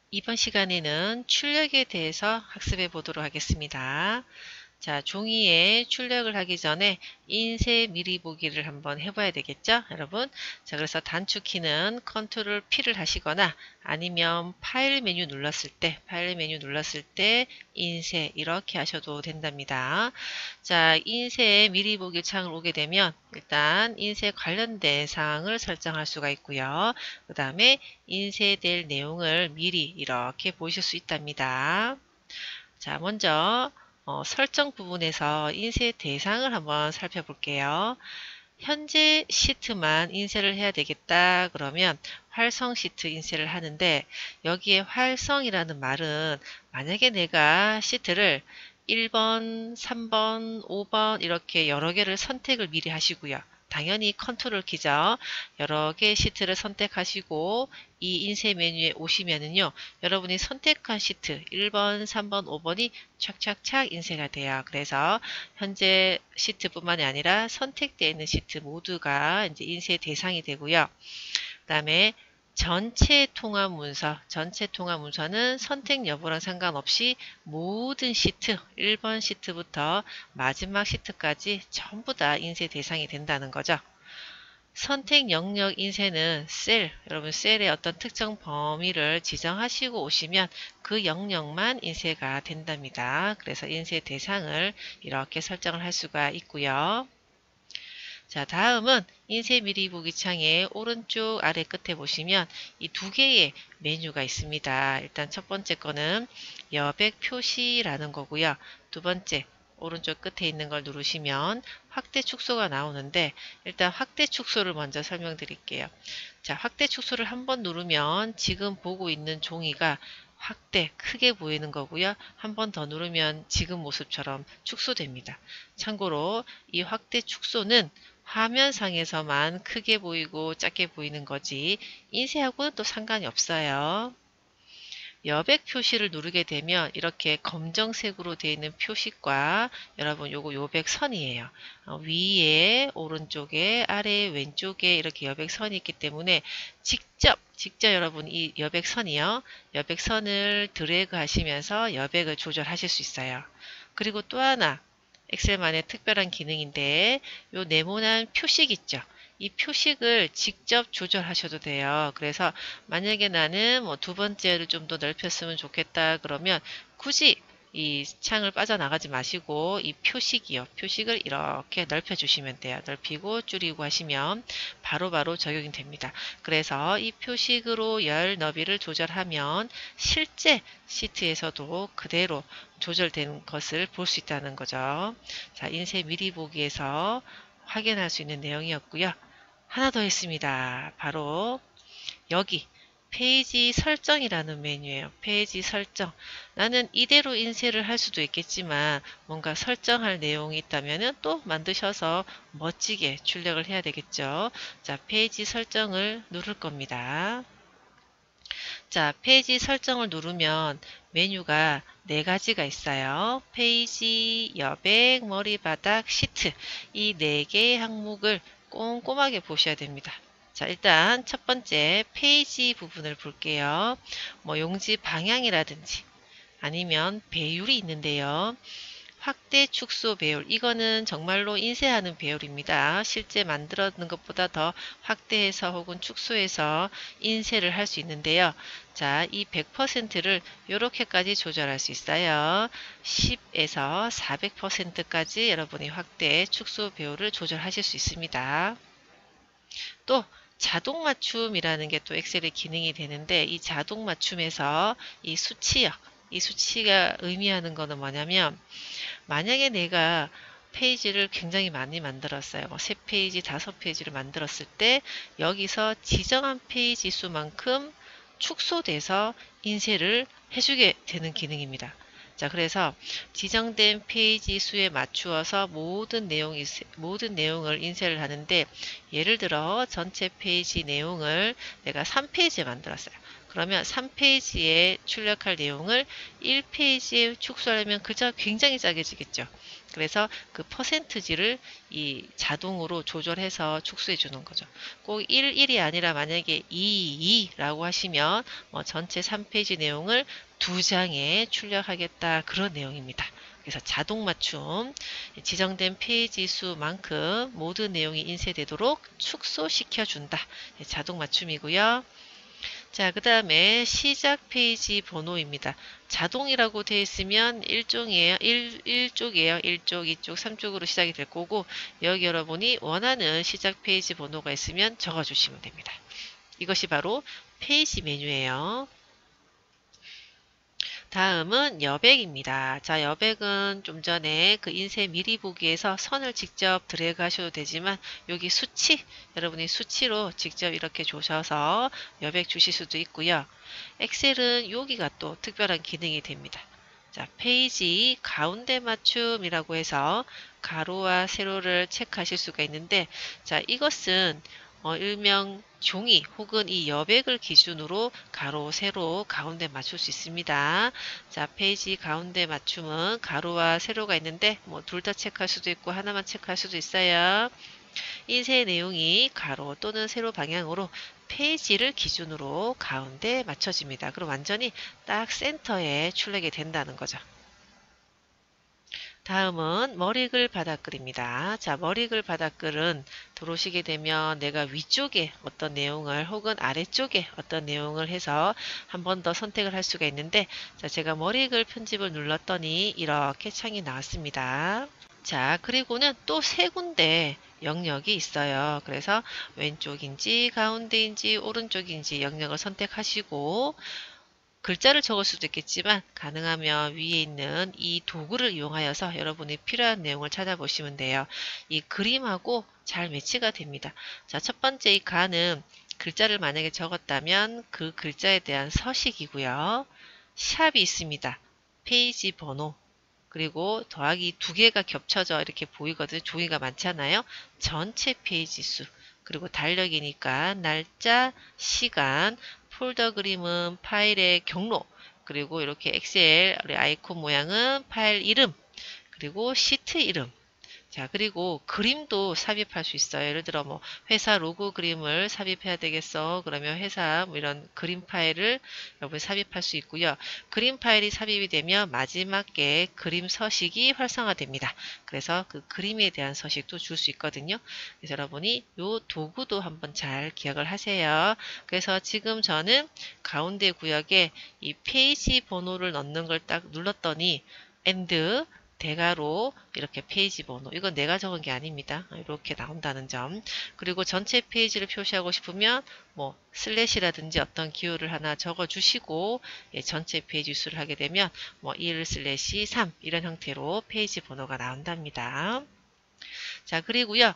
이번 시간에는 출력에 대해서 학습해 보도록 하겠습니다. 자, 종이에 출력을 하기 전에 인쇄 미리 보기를 한번 해봐야 되겠죠, 여러분? 자, 그래서 단축키는 컨트롤 P를 하시거나 아니면 파일 메뉴 눌렀을 때 인쇄 이렇게 하셔도 된답니다. 자, 인쇄 미리 보기 창을 오게 되면 일단 인쇄 관련된 사항을 설정할 수가 있고요. 그 다음에 인쇄될 내용을 미리 이렇게 보실 수 있답니다. 자, 먼저 설정 부분에서 인쇄 대상을 한번 살펴볼게요. 현재 시트만 인쇄를 해야 되겠다 그러면 활성 시트 인쇄를 하는데, 여기에 활성이라는 말은 만약에 내가 시트를 1번, 3번, 5번 이렇게 여러 개를 선택을 미리 하시고요. 당연히 컨트롤 키죠. 여러 개 시트를 선택하시고 이 인쇄 메뉴에 오시면은요, 여러분이 선택한 시트 1번, 3번, 5번이 착착착 인쇄가 돼요. 그래서 현재 시트뿐만이 아니라 선택되어 있는 시트 모두가 이제 인쇄 대상이 되고요. 그 다음에 전체 통합 문서는 선택 여부랑 상관없이 모든 시트, 1번 시트부터 마지막 시트까지 전부 다 인쇄 대상이 된다는 거죠. 선택 영역 인쇄는 여러분 셀의 어떤 특정 범위를 지정하시고 오시면 그 영역만 인쇄가 된답니다. 그래서 인쇄 대상을 이렇게 설정을 할 수가 있고요. 자, 다음은 인쇄 미리 보기 창의 오른쪽 아래 끝에 보시면 이 두 개의 메뉴가 있습니다. 일단 첫 번째 거는 여백 표시라는 거고요. 두 번째 오른쪽 끝에 있는 걸 누르시면 확대 축소가 나오는데, 일단 확대 축소를 먼저 설명드릴게요. 자, 확대 축소를 한번 누르면 지금 보고 있는 종이가 확대 크게 보이는 거고요. 한 번 더 누르면 지금 모습처럼 축소됩니다. 참고로 이 확대 축소는 화면상에서만 크게 보이고 작게 보이는 거지 인쇄하고는 또 상관이 없어요. 여백 표시를 누르게 되면 이렇게 검정색으로 되어 있는 표식과, 여러분 요거 여백선이에요. 위에 오른쪽에 아래 왼쪽에 이렇게 여백선이 있기 때문에 직접 여러분 이 여백선이요, 여백선을 드래그 하시면서 여백을 조절하실 수 있어요. 그리고 또 하나 엑셀만의 특별한 기능인데, 요 네모난 표식 있죠. 이 표식을 직접 조절하셔도 돼요. 그래서 만약에 나는 뭐 두 번째를 좀 더 넓혔으면 좋겠다 그러면 굳이 이 창을 빠져나가지 마시고 이 표식을 이렇게 넓혀주시면 돼요. 넓히고 줄이고 하시면 바로바로 적용이 됩니다. 그래서 이 표식으로 열 너비를 조절하면 실제 시트에서도 그대로 조절된 것을 볼 수 있다는 거죠. 자, 인쇄 미리 보기에서 확인할 수 있는 내용이었고요. 하나 더 있습니다. 바로 여기 페이지 설정이라는 메뉴예요. 페이지 설정. 나는 이대로 인쇄를 할 수도 있겠지만 뭔가 설정할 내용이 있다면 또 만드셔서 멋지게 출력을 해야 되겠죠. 자, 페이지 설정을 누를 겁니다. 자, 페이지 설정을 누르면 메뉴가 네 가지가 있어요. 페이지, 여백, 머리바닥, 시트. 이 네 개의 항목을 꼼꼼하게 보셔야 됩니다. 자, 일단 첫 번째 페이지 부분을 볼게요. 뭐 용지 방향이라든지 아니면 배율이 있는데요. 확대 축소 배율, 이거는 정말로 인쇄하는 배율입니다. 실제 만들었는 것보다 더 확대해서 혹은 축소해서 인쇄를 할 수 있는데요. 자, 이 100%를 이렇게까지 조절할 수 있어요. 10에서 400%까지 여러분이 확대 축소 배율을 조절하실 수 있습니다. 또 자동 맞춤이라는 게 또 엑셀의 기능이 되는데, 이 자동 맞춤에서 이 수치요. 이 수치가 의미하는 거는 뭐냐면, 만약에 내가 페이지를 굉장히 많이 만들었어요. 뭐 3페이지, 5페이지를 만들었을 때 여기서 지정한 페이지 수만큼 축소돼서 인쇄를 해주게 되는 기능입니다. 자, 그래서 지정된 페이지 수에 맞추어서 모든 내용을 인쇄를 하는데, 예를 들어 전체 페이지 내용을 내가 3페이지에 만들었어요. 그러면 3페이지에 출력할 내용을 1페이지에 축소하려면 그저 굉장히 짜게지겠죠. 그래서 그 퍼센트지를 이 자동으로 조절해서 축소해 주는 거죠. 꼭 1이 아니라 만약에 2라고 하시면 전체 3페이지 내용을 2장에 출력하겠다 그런 내용입니다. 그래서 자동 맞춤, 지정된 페이지 수만큼 모든 내용이 인쇄되도록 축소시켜 준다. 자동 맞춤이고요. 자, 그 다음에 시작 페이지 번호입니다. 자동이라고 되어 있으면 1쪽이에요. 1쪽이에요. 1쪽, 2쪽, 3쪽으로 시작이 될 거고, 여기 여러분이 원하는 시작 페이지 번호가 있으면 적어주시면 됩니다. 이것이 바로 페이지 메뉴예요. 다음은 여백입니다. 자, 여백은 좀 전에 그 인쇄 미리 보기에서 선을 직접 드래그 하셔도 되지만 여기 수치, 여러분이 수치로 직접 이렇게 조셔서 여백 주실 수도 있고요. 엑셀은 여기가 또 특별한 기능이 됩니다. 자, 페이지 가운데 맞춤이라고 해서 가로와 세로를 체크하실 수가 있는데, 자, 이것은 일명 종이 혹은 이 여백을 기준으로 가로, 세로, 가운데 맞출 수 있습니다. 자, 페이지 가운데 맞춤은 가로와 세로가 있는데 둘 다 체크할 수도 있고 하나만 체크할 수도 있어요. 인쇄 내용이 가로 또는 세로 방향으로 페이지를 기준으로 가운데 맞춰집니다. 그럼 완전히 딱 센터에 출력이 된다는 거죠. 다음은 머리글 바닥글입니다. 자, 머리글 바닥글은 들어오시게 되면 내가 위쪽에 어떤 내용을 혹은 아래쪽에 어떤 내용을 해서 한 번 더 선택을 할 수가 있는데, 자, 제가 머리글 편집을 눌렀더니 이렇게 창이 나왔습니다. 자, 그리고는 또 세 군데 영역이 있어요. 그래서 왼쪽인지 가운데인지 오른쪽인지 영역을 선택하시고 글자를 적을 수도 있겠지만 가능하면 위에 있는 이 도구를 이용하여서 여러분이 필요한 내용을 찾아보시면 돼요. 이 그림하고 잘 매치가 됩니다. 자, 첫 번째 이 가는 글자를 만약에 적었다면 그 글자에 대한 서식이고요. 샵이 있습니다. 페이지 번호, 그리고 더하기 2개가 겹쳐져 이렇게 보이거든요. 종이가 많잖아요. 전체 페이지 수, 그리고 달력이니까 날짜, 시간, 폴더 그림은 파일의 경로, 그리고 이렇게 엑셀 아이콘 모양은 파일 이름, 그리고 시트 이름. 자, 그리고 그림도 삽입할 수 있어요. 예를 들어 회사 로고 그림을 삽입해야 되겠어. 그러면 회사 이런 그림 파일을 여러분이 삽입할 수 있고요. 그림 파일이 삽입이 되면 마지막에 그림 서식이 활성화됩니다. 그래서 그 그림에 대한 서식도 줄 수 있거든요. 그래서 여러분이 이 도구도 한번 잘 기억을 하세요. 그래서 지금 저는 가운데 구역에 이 페이지 번호를 넣는 걸 딱 눌렀더니 엔드 대괄호 이렇게 페이지 번호, 이건 내가 적은 게 아닙니다. 이렇게 나온다는 점. 그리고 전체 페이지를 표시하고 싶으면 슬래시라든지 어떤 기호를 하나 적어 주시고, 전체 페이지 수를 하게 되면 1/3 이런 형태로 페이지 번호가 나온답니다. 자, 그리고요.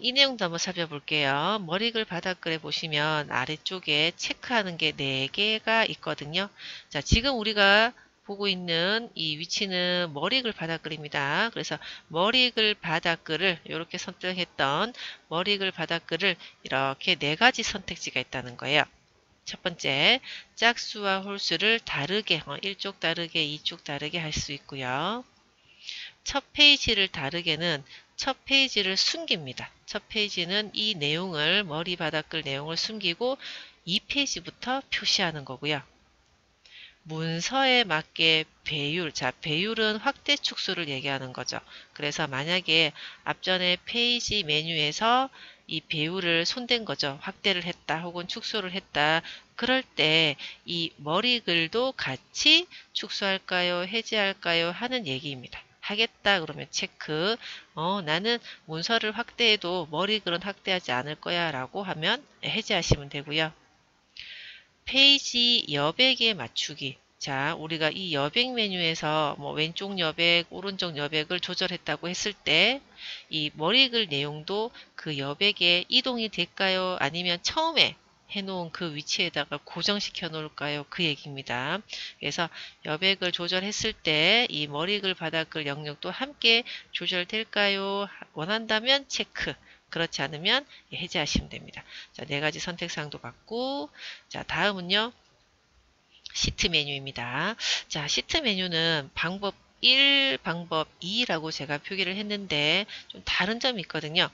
이 내용도 한번 살펴볼게요. 머리글 바닥글에 보시면 아래쪽에 체크하는 게 4개가 있거든요. 자, 지금 우리가 보고 있는 이 위치는 머리글 바닥글입니다. 그래서 머리글 바닥글을 이렇게 선택했던 머리글 바닥글을 이렇게 4가지 선택지가 있다는 거예요. 첫 번째, 짝수와 홀수를 다르게, 1쪽 다르게, 2쪽 다르게 할 수 있고요. 첫 페이지를 다르게는 첫 페이지를 숨깁니다. 첫 페이지는 이 내용을, 머리 바닥글 내용을 숨기고 2페이지부터 표시하는 거고요. 문서에 맞게 배율, 자, 배율은 확대 축소를 얘기하는 거죠. 그래서 만약에 앞전에 페이지 메뉴에서 이 배율을 손댄 거죠. 확대를 했다 혹은 축소를 했다. 그럴 때 이 머리글도 같이 축소할까요? 해제할까요? 하는 얘기입니다. 하겠다 그러면 체크. 나는 문서를 확대해도 머리글은 확대하지 않을 거야 라고 하면 해제하시면 되고요. 페이지 여백에 맞추기. 자, 우리가 이 여백 메뉴에서 왼쪽 여백, 오른쪽 여백을 조절했다고 했을 때 이 머리글 내용도 그 여백에 이동이 될까요? 아니면 처음에 해놓은 그 위치에다가 고정시켜 놓을까요? 그 얘기입니다. 그래서 여백을 조절했을 때 이 머리글 바닥글 영역도 함께 조절될까요? 원한다면 체크. 그렇지 않으면 해제하시면 됩니다. 자, 4가지 선택사항도 받고, 자, 다음은요. 시트 메뉴입니다. 자, 시트 메뉴는 방법 1, 방법 2라고 제가 표기를 했는데 좀 다른 점이 있거든요.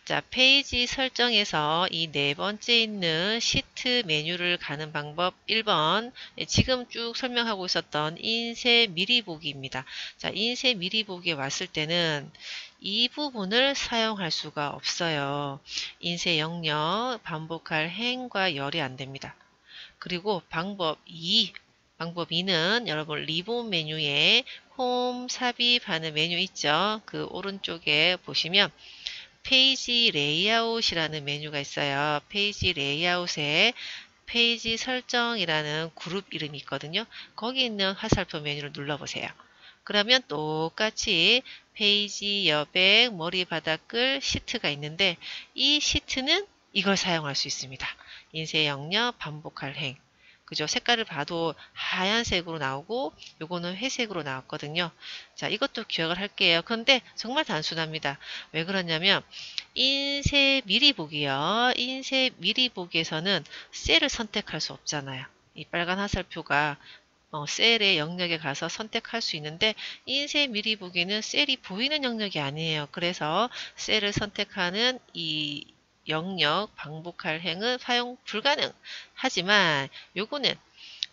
자, 페이지 설정에서 이 네 번째 있는 시트 메뉴를 가는 방법 1번, 지금 쭉 설명하고 있었던 인쇄 미리 보기입니다. 자, 인쇄 미리 보기에 왔을 때는 이 부분을 사용할 수가 없어요. 인쇄 영역, 반복할 행과 열이 안 됩니다. 그리고 방법 2는 여러분 리본 메뉴에 홈 삽입하는 메뉴 있죠? 그 오른쪽에 보시면 페이지 레이아웃이라는 메뉴가 있어요. 페이지 레이아웃에 페이지 설정이라는 그룹 이름이 있거든요. 거기 있는 화살표 메뉴를 눌러보세요. 그러면 똑같이 페이지 여백, 머리 바닥글, 시트가 있는데 이 시트는 이걸 사용할 수 있습니다. 인쇄 영역, 반복할 행. 그죠? 색깔을 봐도 하얀색으로 나오고 요거는 회색으로 나왔거든요. 자, 이것도 기억을 할게요. 그런데 정말 단순합니다. 왜 그러냐면 인쇄 미리 보기요. 인쇄 미리 보기에서는 셀을 선택할 수 없잖아요. 이 빨간 화살표가 셀의 영역에 가서 선택할 수 있는데 인쇄 미리 보기는 셀이 보이는 영역이 아니에요. 그래서 셀을 선택하는 이 영역 반복할 행은 사용 불가능. 하지만 요거는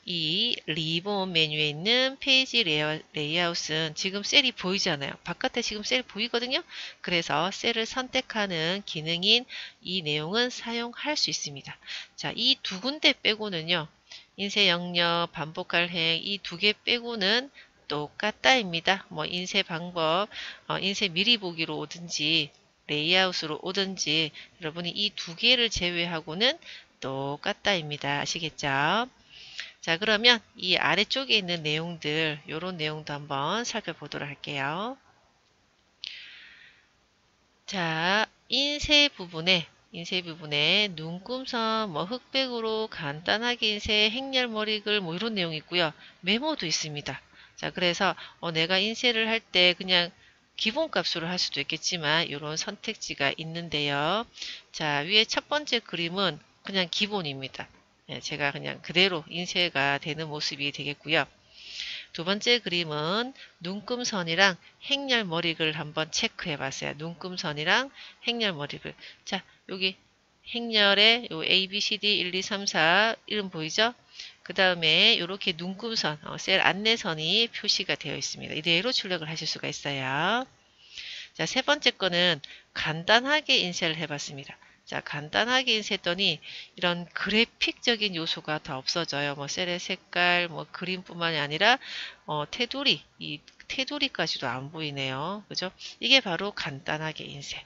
이 리본 메뉴에 있는 페이지 레이아웃은 지금 셀이 보이잖아요. 바깥에 지금 셀 보이거든요. 그래서 셀을 선택하는 기능인 이 내용은 사용할 수 있습니다. 자, 이 두 군데 빼고는요. 인쇄 영역, 반복할 행 이 두 개 빼고는 똑같다입니다. 뭐 인쇄 방법, 인쇄 미리 보기로 오든지 레이아웃으로 오든지 여러분이 이 두 개를 제외하고는 똑같다입니다. 아시겠죠? 자, 그러면 이 아래쪽에 있는 내용들, 요런 내용도 한번 살펴보도록 할게요. 자, 인쇄 부분에 눈금선, 뭐 흑백으로 간단하게 인쇄, 행렬 머리글 뭐 이런 내용이 있고요. 메모도 있습니다. 자, 그래서 내가 인쇄를 할 때 그냥 기본값으로 할 수도 있겠지만 이런 선택지가 있는데요. 자, 위에 첫 번째 그림은 그냥 기본입니다. 제가 그냥 그대로 인쇄가 되는 모습이 되겠고요. 두 번째 그림은 눈금선이랑 행렬 머리글 한번 체크해 봤어요. 눈금선이랑 행렬 머리글. 자, 여기 행렬에 요 A, B, C, D 1, 2, 3, 4 이름 보이죠? 그 다음에 이렇게 눈금선, 셀 안내선이 표시가 되어 있습니다. 이대로 출력을 하실 수가 있어요. 자, 세 번째 거는 간단하게 인쇄를 해봤습니다. 자, 간단하게 인쇄했더니 이런 그래픽적인 요소가 다 없어져요. 뭐 셀의 색깔, 뭐 그림뿐만이 아니라 테두리, 이 테두리까지도 안 보이네요. 그죠? 이게 바로 간단하게 인쇄.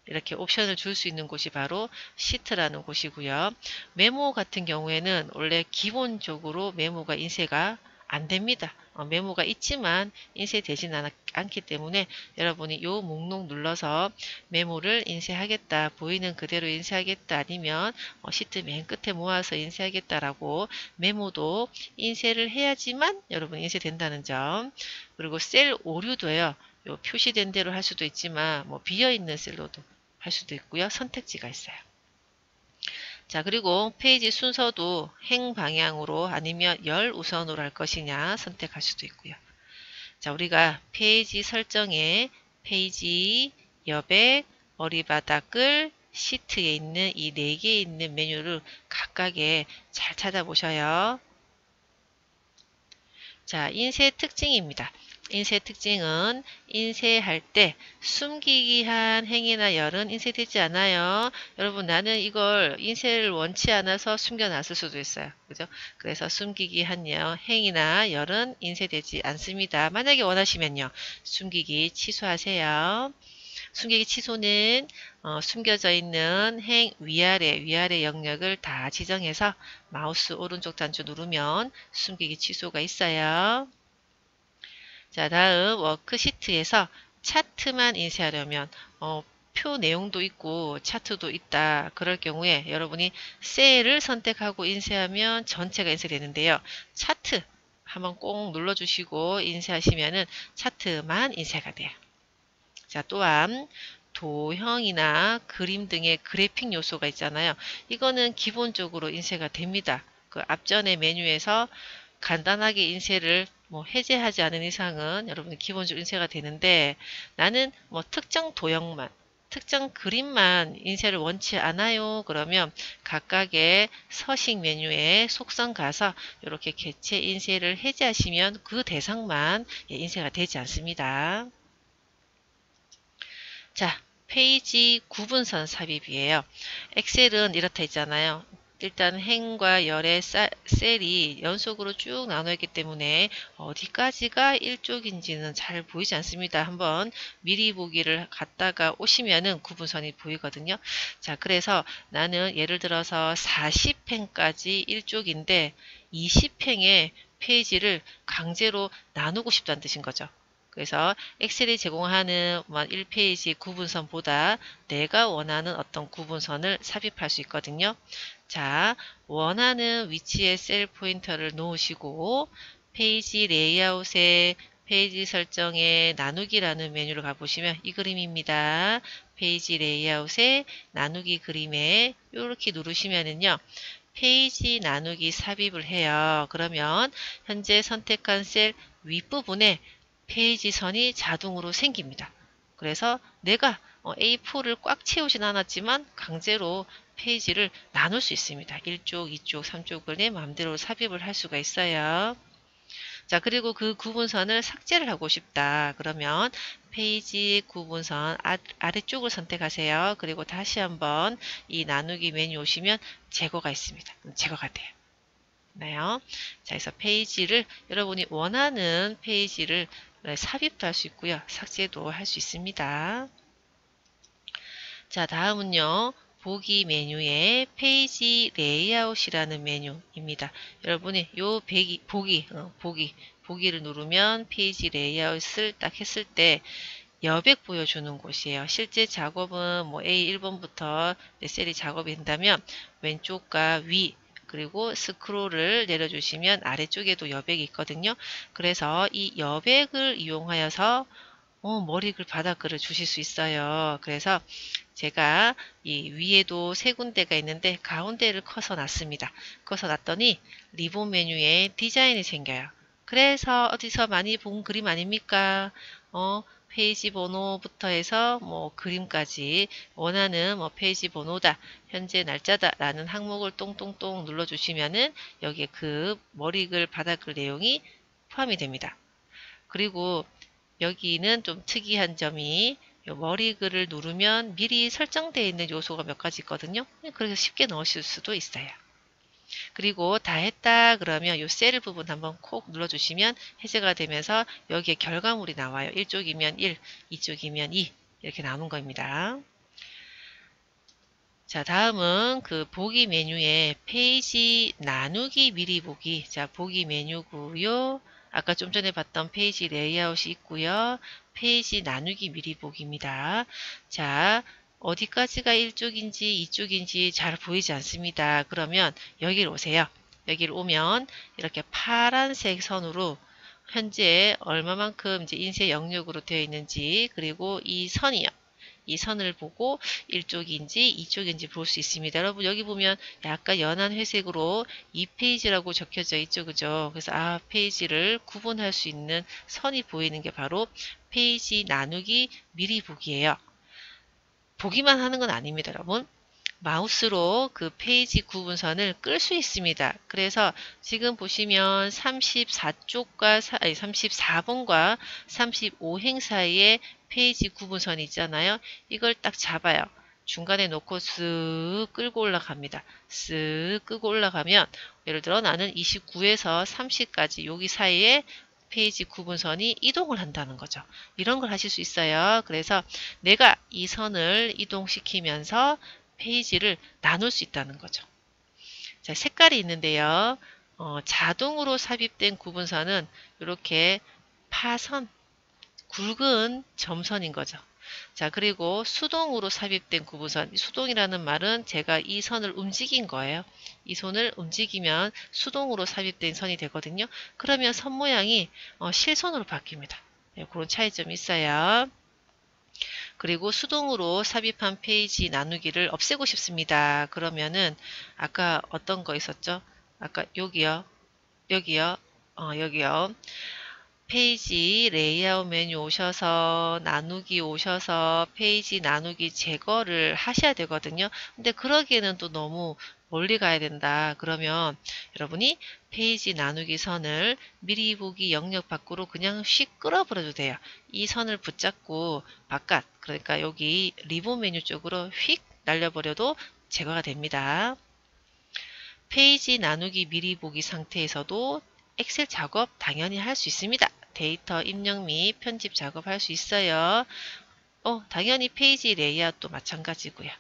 이렇게 옵션을 줄 수 있는 곳이 바로 시트라는 곳이고요. 메모 같은 경우에는 원래 기본적으로 메모가 인쇄가 안 됩니다. 메모가 있지만 인쇄되진 않기 때문에 여러분이 이 목록 눌러서 메모를 인쇄하겠다, 보이는 그대로 인쇄하겠다, 아니면 시트 맨 끝에 모아서 인쇄하겠다라고 메모도 인쇄를 해야지만 여러분 인쇄된다는 점. 그리고 셀 오류도요. 요 표시된 대로 할 수도 있지만 뭐 비어있는 셀로도 할 수도 있고요. 선택지가 있어요. 자, 그리고 페이지 순서도 행 방향으로 아니면 열 우선으로 할 것이냐 선택할 수도 있고요. 자, 우리가 페이지 설정에 페이지, 여백, 머리바닥글, 시트에 있는 이 네 개에 있는 메뉴를 각각에 잘 찾아보셔요. 자, 인쇄 특징입니다. 인쇄 특징은 인쇄할 때 숨기기 한 행이나 열은 인쇄되지 않아요. 여러분, 나는 이걸 인쇄를 원치 않아서 숨겨놨을 수도 있어요. 그죠? 그래서 숨기기 한 행이나 열은 인쇄되지 않습니다. 만약에 원하시면요. 숨기기 취소하세요. 숨기기 취소는 숨겨져 있는 행 위아래 영역을 다 지정해서 마우스 오른쪽 단추 누르면 숨기기 취소가 있어요. 자, 다음 워크시트에서 차트만 인쇄하려면 표 내용도 있고 차트도 있다. 그럴 경우에 여러분이 셀을 선택하고 인쇄하면 전체가 인쇄되는데요. 차트 한번 꼭 눌러주시고 인쇄하시면은 차트만 인쇄가 돼요. 자, 또한 도형이나 그림 등의 그래픽 요소가 있잖아요. 이거는 기본적으로 인쇄가 됩니다. 그 앞전에 메뉴에서 간단하게 인쇄를 뭐 해제하지 않은 이상은 여러분이 기본적으로 인쇄가 되는데, 나는 뭐 특정 도형만, 특정 그림만 인쇄를 원치 않아요. 그러면 각각의 서식 메뉴에 속성 가서 이렇게 개체 인쇄를 해제하시면 그 대상만 인쇄가 되지 않습니다. 자, 페이지 구분선 삽입이에요. 엑셀은 이렇다 했잖아요. 일단 행과 열의 셀이 연속으로 쭉 나눠 있기 때문에 어디까지가 일쪽인지는 잘 보이지 않습니다. 한번 미리 보기를 갔다가 오시면은 구분선이 보이거든요. 자, 그래서 나는 예를 들어서 40행까지 일쪽인데 20행의 페이지를 강제로 나누고 싶다는 뜻인 거죠. 그래서 엑셀이 제공하는 1페이지 구분선보다 내가 원하는 어떤 구분선을 삽입할 수 있거든요. 자, 원하는 위치에 셀 포인터를 놓으시고 페이지 레이아웃에 페이지 설정에 나누기라는 메뉴를 가보시면 이 그림입니다. 페이지 레이아웃에 나누기 그림에 이렇게 누르시면은요. 페이지 나누기 삽입을 해요. 그러면 현재 선택한 셀 윗부분에 페이지 선이 자동으로 생깁니다. 그래서 내가 A4를 꽉 채우진 않았지만 강제로 페이지를 나눌 수 있습니다. 1쪽, 2쪽, 3쪽을 내 마음대로 삽입을 할 수가 있어요. 자, 그리고 그 구분선을 삭제를 하고 싶다. 그러면 페이지 구분선 아래쪽을 선택하세요. 그리고 다시 한번 이 나누기 메뉴 오시면 제거가 있습니다. 제거가 돼요. 나요. 자, 그래서 페이지를 여러분이 원하는 페이지를 삽입도 할 수 있고요. 삭제도 할 수 있습니다. 자, 다음은요. 보기 메뉴에 페이지 레이아웃이라는 메뉴입니다. 여러분이 요 보기를 누르면 페이지 레이아웃을 딱 했을 때 여백 보여주는 곳이에요. 실제 작업은 뭐 A1번부터 셀이 작업이 된다면 왼쪽과 위 그리고 스크롤을 내려주시면 아래쪽에도 여백이 있거든요. 그래서 이 여백을 이용하여서 머리글 바닥글을 주실 수 있어요. 그래서 제가 이 위에도 세 군데가 있는데 가운데를 커서 놨습니다. 커서 놨더니 리본 메뉴에 디자인이 생겨요. 그래서 어디서 많이 본 그림 아닙니까? 페이지 번호부터 해서 뭐 그림까지 원하는 뭐 페이지 번호다, 현재 날짜다 라는 항목을 똥똥똥 눌러주시면은 여기에 그 머리글 바닥글 내용이 포함이 됩니다. 그리고 여기는 좀 특이한 점이 머리글을 누르면 미리 설정되어 있는 요소가 몇 가지 있거든요. 그래서 쉽게 넣으실 수도 있어요. 그리고 다 했다 그러면 이 셀 부분 한번 콕 눌러주시면 해제가 되면서 여기에 결과물이 나와요. 1쪽이면 1, 2쪽이면 2 이렇게 나오는 겁니다. 자, 다음은 그 보기 메뉴에 페이지 나누기 미리 보기. 자, 보기 메뉴고요. 아까 좀 전에 봤던 페이지 레이아웃이 있고요. 페이지 나누기 미리 보기입니다. 자, 어디까지가 1쪽인지 2쪽인지 잘 보이지 않습니다. 그러면 여기로 오세요. 여기로 오면 이렇게 파란색 선으로 현재 얼마만큼 이제 인쇄 영역으로 되어 있는지, 그리고 이 선이요. 이 선을 보고 1쪽인지 2쪽인지 볼 수 있습니다. 여러분 여기 보면 약간 연한 회색으로 2페이지라고 적혀져 있죠. 그죠? 그래서 페이지를 구분할 수 있는 선이 보이는 게 바로 페이지 나누기 미리 보기예요. 보기만 하는 건 아닙니다. 여러분. 마우스로 그 페이지 구분선을 끌 수 있습니다. 그래서 지금 보시면 34쪽과 34번과 35행 사이에 페이지 구분선이 있잖아요. 이걸 딱 잡아요. 중간에 놓고 쓱 끌고 올라갑니다. 쓱 끄고 올라가면 예를 들어 나는 29에서 30까지 여기 사이에 페이지 구분선이 이동을 한다는 거죠. 이런 걸 하실 수 있어요. 그래서 내가 이 선을 이동시키면서 페이지를 나눌 수 있다는 거죠. 자, 색깔이 있는데요. 자동으로 삽입된 구분선은 이렇게 파선, 굵은 점선인 거죠. 자, 그리고 수동으로 삽입된 구분선. 수동이라는 말은 제가 이 선을 움직인 거예요. 이 손을 움직이면 수동으로 삽입된 선이 되거든요. 그러면 선 모양이 실선으로 바뀝니다. 네, 그런 차이점이 있어요. 그리고 수동으로 삽입한 페이지 나누기를 없애고 싶습니다. 그러면은 아까 어떤 거 있었죠? 아까 여기요. 여기요. 여기요. 페이지 레이아웃 메뉴 오셔서 나누기 오셔서 페이지 나누기 제거를 하셔야 되거든요. 근데 그러기에는 또 너무 멀리 가야 된다. 그러면 여러분이 페이지 나누기 선을 미리 보기 영역 밖으로 그냥 휙 끌어버려도 돼요. 이 선을 붙잡고 바깥, 그러니까 여기 리본 메뉴 쪽으로 휙 날려버려도 제거가 됩니다. 페이지 나누기 미리 보기 상태에서도 엑셀 작업 당연히 할 수 있습니다. 데이터 입력 및 편집 작업할 수 있어요. 당연히 페이지 레이아웃도 마찬가지고요.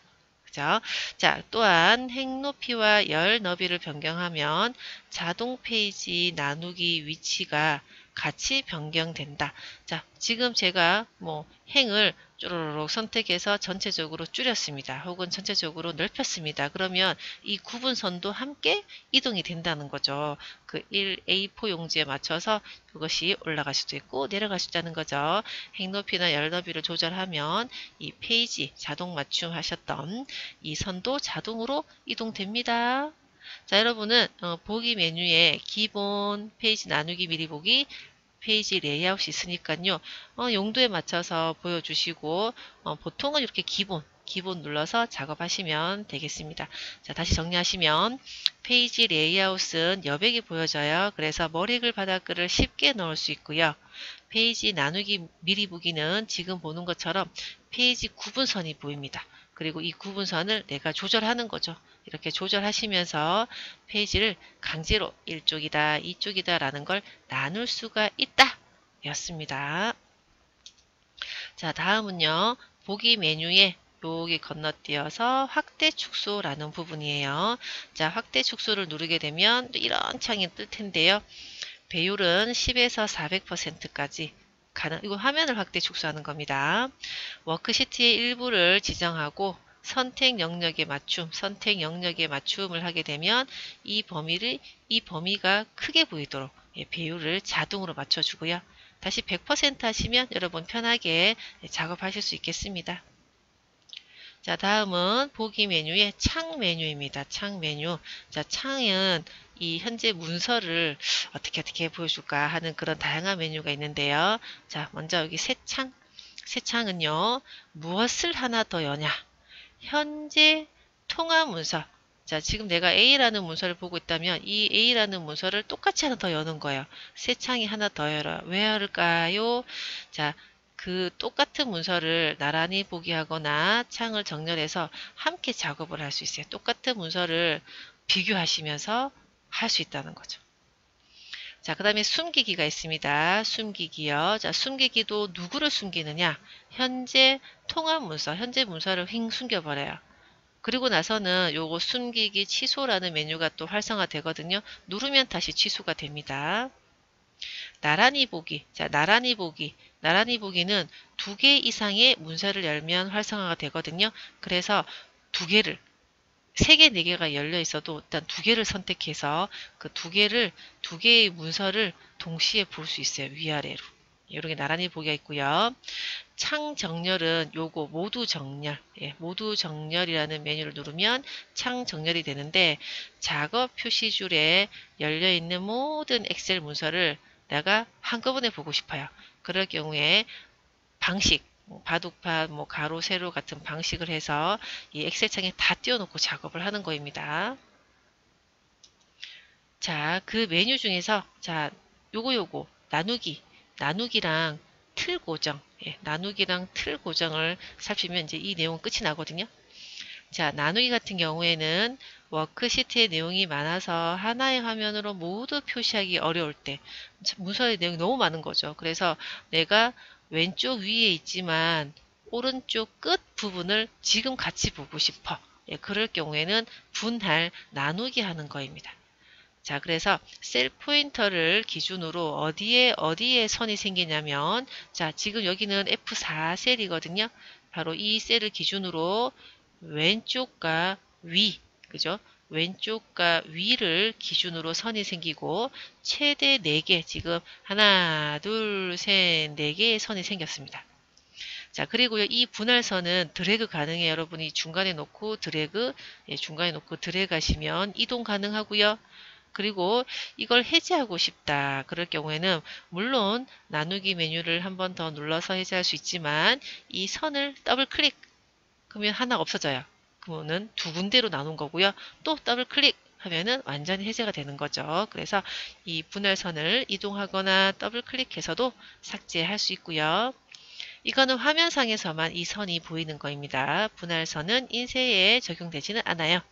그죠? 자, 또한 행 높이와 열 너비를 변경하면 자동 페이지 나누기 위치가 같이 변경된다. 자, 지금 제가 행을 쪼로록 선택해서 전체적으로 줄였습니다. 혹은 전체적으로 넓혔습니다. 그러면 이 구분선도 함께 이동이 된다는 거죠. 그 1A4 용지에 맞춰서 이것이 올라갈 수도 있고 내려갈 수도 있다는 거죠. 행 높이나 열 너비를 조절하면 이 페이지 자동 맞춤 하셨던 이 선도 자동으로 이동됩니다. 자, 여러분은 보기 메뉴에 기본 페이지 나누기 미리 보기 페이지 레이아웃이 있으니까요. 용도에 맞춰서 보여주시고 보통은 이렇게 기본 눌러서 작업하시면 되겠습니다. 자, 다시 정리하시면 페이지 레이아웃은 여백이 보여져요. 그래서 머리글 바닥글을 쉽게 넣을 수 있고요. 페이지 나누기 미리 보기는 지금 보는 것처럼 페이지 구분선이 보입니다. 그리고 이 구분선을 내가 조절하는 거죠. 이렇게 조절하시면서 페이지를 강제로 이쪽이다, 이쪽이다 라는 걸 나눌 수가 있다 였습니다. 자, 다음은요. 보기 메뉴에 여기 건너뛰어서 확대 축소라는 부분이에요. 자, 확대 축소를 누르게 되면 이런 창이 뜰 텐데요. 배율은 10에서 400%까지 이거 화면을 확대 축소하는 겁니다. 워크시트의 일부를 지정하고 선택 영역에 맞춤을 하게 되면 이 범위가 크게 보이도록 배율을 자동으로 맞춰주고요. 다시 100% 하시면 여러분 편하게 작업하실 수 있겠습니다. 자, 다음은 보기 메뉴의 창 메뉴입니다. 창 메뉴. 자, 창은 이 현재 문서를 어떻게 보여줄까 하는 그런 다양한 메뉴가 있는데요. 자, 먼저 여기 새 창은요. 무엇을 하나 더 여냐? 현재 통화 문서. 자, 지금 내가 A라는 문서를 보고 있다면 이 A라는 문서를 똑같이 하나 더 여는 거예요. 새 창이 하나 더 열어요. 왜 열을까요? 자, 그 똑같은 문서를 나란히 보기 하거나 창을 정렬해서 함께 작업을 할 수 있어요. 똑같은 문서를 비교하시면서 할 수 있다는 거죠. 자, 그 다음에 숨기기가 있습니다. 숨기기요. 자, 숨기기도 누구를 숨기느냐? 현재 통합 문서, 현재 문서를 휙 숨겨버려요. 그리고 나서는 요거 숨기기 취소라는 메뉴가 또 활성화 되거든요. 누르면 다시 취소가 됩니다. 나란히 보기. 자, 나란히 보기는 2개 이상의 문서를 열면 활성화가 되거든요. 그래서 2개를 3개, 4개가 열려 있어도 일단 2개를 선택해서 그 2개의 문서를 동시에 볼 수 있어요. 위아래로. 이렇게 나란히 보기가 있고요. 창 정렬은 요거 모두 정렬, 모두 정렬이라는 메뉴를 누르면 창 정렬이 되는데 작업 표시줄에 열려 있는 모든 엑셀 문서를 내가 한꺼번에 보고 싶어요. 그럴 경우에 방식, 바둑판, 가로, 세로 같은 방식을 해서 이 엑셀 창에 다 띄워놓고 작업을 하는 거입니다. 자, 그 메뉴 중에서 자, 요거 나누기랑 틀 고정, 나누기랑 틀 고정을 살피면 이제 이 내용은 끝이 나거든요. 자, 나누기 같은 경우에는 워크시트의 내용이 많아서 하나의 화면으로 모두 표시하기 어려울 때 문서의 내용이 너무 많은 거죠. 그래서 내가 왼쪽 위에 있지만 오른쪽 끝 부분을 지금 같이 보고 싶어. 그럴 경우에는 분할 나누기 하는 거입니다. 자, 그래서 셀 포인터를 기준으로 어디에 선이 생기냐면, 자, 지금 여기는 F4 셀이거든요. 바로 이 셀을 기준으로 왼쪽과 위, 그죠? 왼쪽과 위를 기준으로 선이 생기고, 최대 4개, 지금 하나, 둘, 셋, 4개의 선이 생겼습니다. 자, 그리고요, 이 분할선은 드래그 가능해요. 여러분이 중간에 놓고 드래그 하시면 이동 가능하고요. 그리고 이걸 해제하고 싶다. 그럴 경우에는 물론 나누기 메뉴를 한 번 더 눌러서 해제할 수 있지만 이 선을 더블 클릭 그러면 하나 없어져요. 그러면은 두 군데로 나눈 거고요. 또 더블 클릭 하면은 완전히 해제가 되는 거죠. 그래서 이 분할선을 이동하거나 더블 클릭해서도 삭제할 수 있고요. 이거는 화면상에서만 이 선이 보이는 거입니다. 분할선은 인쇄에 적용되지는 않아요.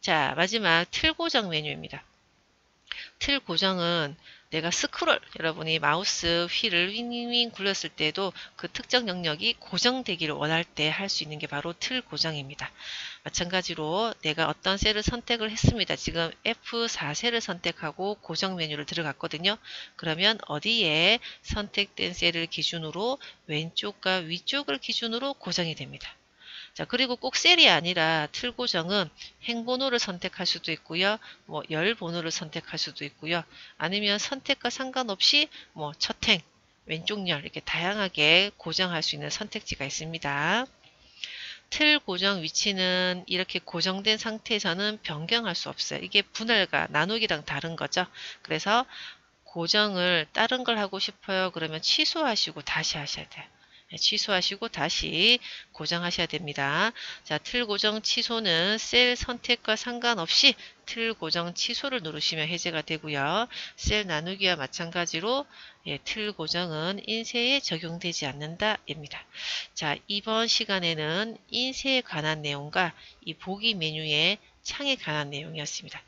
자, 마지막 틀 고정 메뉴입니다. 틀 고정은 내가 스크롤, 여러분이 마우스 휠을 윙윙윙 굴렸을 때도 그 특정 영역이 고정되기를 원할 때 할 수 있는 게 바로 틀 고정입니다. 마찬가지로 내가 어떤 셀을 선택을 했습니다. 지금 F4셀을 선택하고 고정 메뉴를 들어갔거든요. 그러면 어디에 선택된 셀을 기준으로 왼쪽과 위쪽을 기준으로 고정이 됩니다. 자, 그리고 꼭 셀이 아니라 틀 고정은 행번호를 선택할 수도 있고요. 열 번호를 선택할 수도 있고요. 아니면 선택과 상관없이 첫 행, 왼쪽 열 이렇게 다양하게 고정할 수 있는 선택지가 있습니다. 틀 고정 위치는 이렇게 고정된 상태에서는 변경할 수 없어요. 이게 분할과 나누기랑 다른 거죠. 그래서 고정을 다른 걸 하고 싶어요. 그러면 취소하시고 다시 하셔야 돼요. 취소하시고 다시 고정하셔야 됩니다. 자, 틀 고정 취소는 셀 선택과 상관없이 틀 고정 취소를 누르시면 해제가 되고요. 셀 나누기와 마찬가지로 틀 고정은 인쇄에 적용되지 않는다입니다. 자, 이번 시간에는 인쇄에 관한 내용과 이 보기 메뉴의 창에 관한 내용이었습니다.